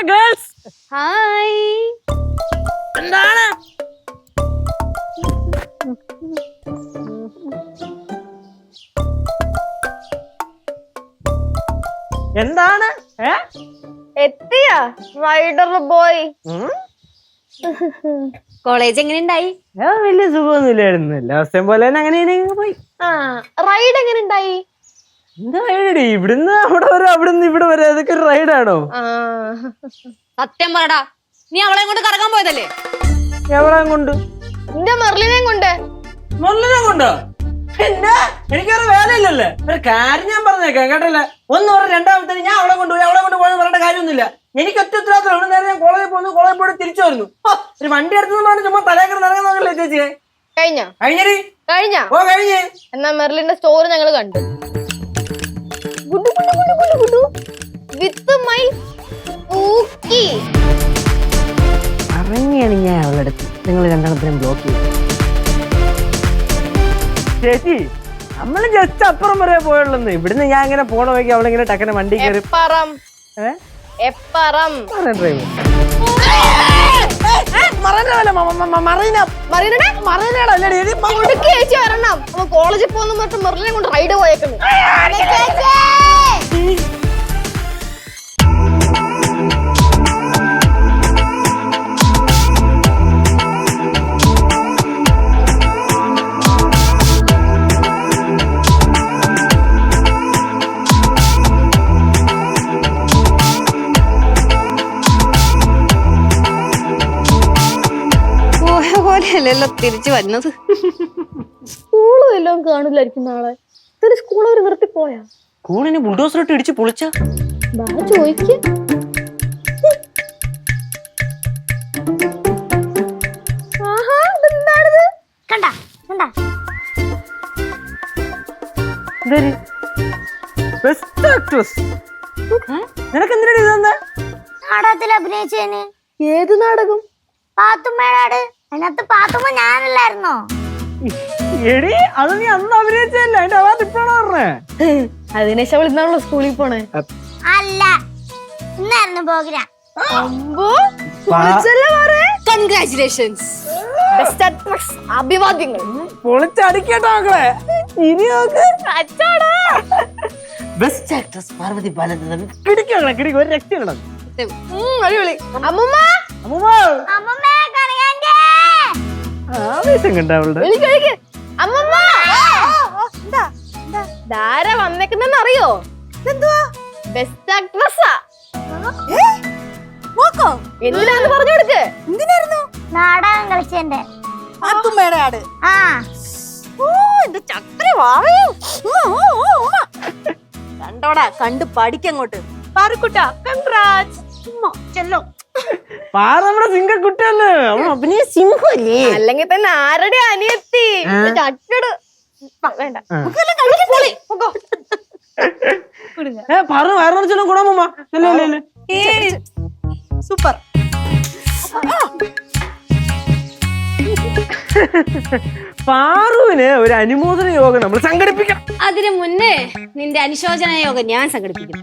Girls hi. എന്താണ് എന്താണ് എത്തിയാ റൈഡർ ബോയ്? കോളേജ് എങ്ങനെയുണ്ടായി? വലിയ സുഖമൊന്നുമില്ലായിരുന്നു. എല്ലാ ദിവസം പോലെ തന്നെ അങ്ങനെ പോയി. റൈഡ് എങ്ങനെയുണ്ടായി? എന്താ റൈഡ്? ഇവിടുന്ന് അവിടെ വരെ, അവിടുന്ന് ഇവിടെ വരെ, അതൊക്കെ ഒരു റൈഡാണോ? സത്യം പറടാ, നീ അവളെ കൊണ്ട് കറങ്ങാൻ പോയതല്ലേ? എവിടെ കൊണ്ട്? എന്റെ മെർലിനെയും കൊണ്ട്. മെർലിനെ കൊണ്ടോ? പിന്നെ എനിക്കൊരു വേലയില്ലല്ലേ. ഒരു കാര്യം ഞാൻ പറഞ്ഞേക്കാം കേട്ടല്ലേ. ഒന്ന് പറഞ്ഞ രണ്ടാമത്തെ ഞാൻ അവളെ കൊണ്ടുപോയി പറയേണ്ട കാര്യമൊന്നുമില്ല. എനിക്ക് ഒറ്റ ഉത്തരവാദിത്തം. ഇവിടെ നേരെ ഞാൻ കോളേജിൽ പോയി തിരിച്ചു വരുന്നു. ഒരു വണ്ടി എടുത്തു ചുമ്മാ തലേക്കറി നിറങ്ങുന്നല്ലേ ചേച്ചിയെ? കഴിഞ്ഞേ. എന്നാ മെർലിന്റെ സ്റ്റോറി ഞങ്ങൾ കണ്ടു. അറിഞ്ഞാണ് ഞാൻ അവളുടെ അടുത്ത് നിങ്ങൾ രണ്ടെണ്ണത്തിനും ബ്ലോക്ക് ചെയ്തു. ചേച്ചി നമ്മള് ജസ്റ്റ് അപ്പുറം വരെ പോയുള്ളൂ. ഇവിടുന്ന് ഞാൻ ഇങ്ങനെ പോണ വയ്ക്ക് അവളിങ്ങനെ ടക്കനെ വണ്ടി കയറി കോളേജിൽ പോകുന്ന മെർലിനെ കൊണ്ട് റൈഡ് പോയേക്കുന്നു. പോലെയല്ലല്ലോ തിരിച്ചു വരുന്നത്. സ്കൂളും എല്ലാം കാണില്ലായിരിക്കും നാളെ. സ്കൂൾ അവർ നിർത്തി പോയാ? സ്കൂളിന് ബുൾഡോസറിട്ട് ഇടിച്ച് പൊളിച്ച ചോദിക്ക്. നിനക്ക് എന്തിനാണ് ഇതെന്താ? നാടകത്തിൽ അഭിനയിച്ചേന്. ഏത് നാടകം? പാത്തുമ്മേടാട്. അതിനകത്ത് പാത്തുമ്മ ഞാനല്ലായിരുന്നോ? എടി അത് നീ അന്ന് അഭിനയിച്ചല്ലേ. അതിന്റെ അവാർഡ് ഇപ്പോഴാണ് പറഞ്ഞേ. അതിനേശം അവൾ ഇന്നാണല്ലോ സ്കൂളിൽ പോണേ. അല്ല, ഇന്നായിരുന്നു പ്രോഗ്രാം. കൺഗ്രാറ്റുലേഷൻസ്. അഭിവാദ്യങ്ങൾ. പൊളിച്ചടിക്കട്ടോ മക്കളെ. ഇനി നോക്ക് ബെസ്റ്റ് ആക്ട്രസ് പാർവതി ബാലചന്ദ്രൻ. കിടിക്കും ഒരു രക്ഷ. ആവേശം കണ്ട അവളുടെ. ധാര വന്നേക്കുന്നെന്ന് അറിയോ? Best actress. എന്തിനാന്ന് പറഞ്ഞു കൊടുക്ക്. എന്തിനായിരുന്നു? നാടകം കളിച്ചെന്റെ പാത്തുമ്മയുടെ ആട്. കണ്ടോടാ, കണ്ട് പഠിക്കങ്ങോട്ട്. പാറുക്കുട്ടാ, കൺഗ്രാറ്റ്സ്. പാറ നമ്മുടെ സിംഹക്കുട്ടിയല്ലേ. അവൾ അഭിനയ സിംഹല്ലേ. അല്ലെങ്കിൽ തന്നെ ആരുടെ അനിയത്തി? വേണ്ട, പറഞ്ഞു വയറു നിറച്ചാലും ഗുണമ്മ. സൂപ്പർ. പാറുവിന് ഒരു അനുമോദന യോഗം നമ്മൾ സംഘടിപ്പിക്കാം. അതിനു മുന്നേ നിന്റെ അനുശോചന യോഗം ഞാൻ സംഘടിപ്പിക്കും.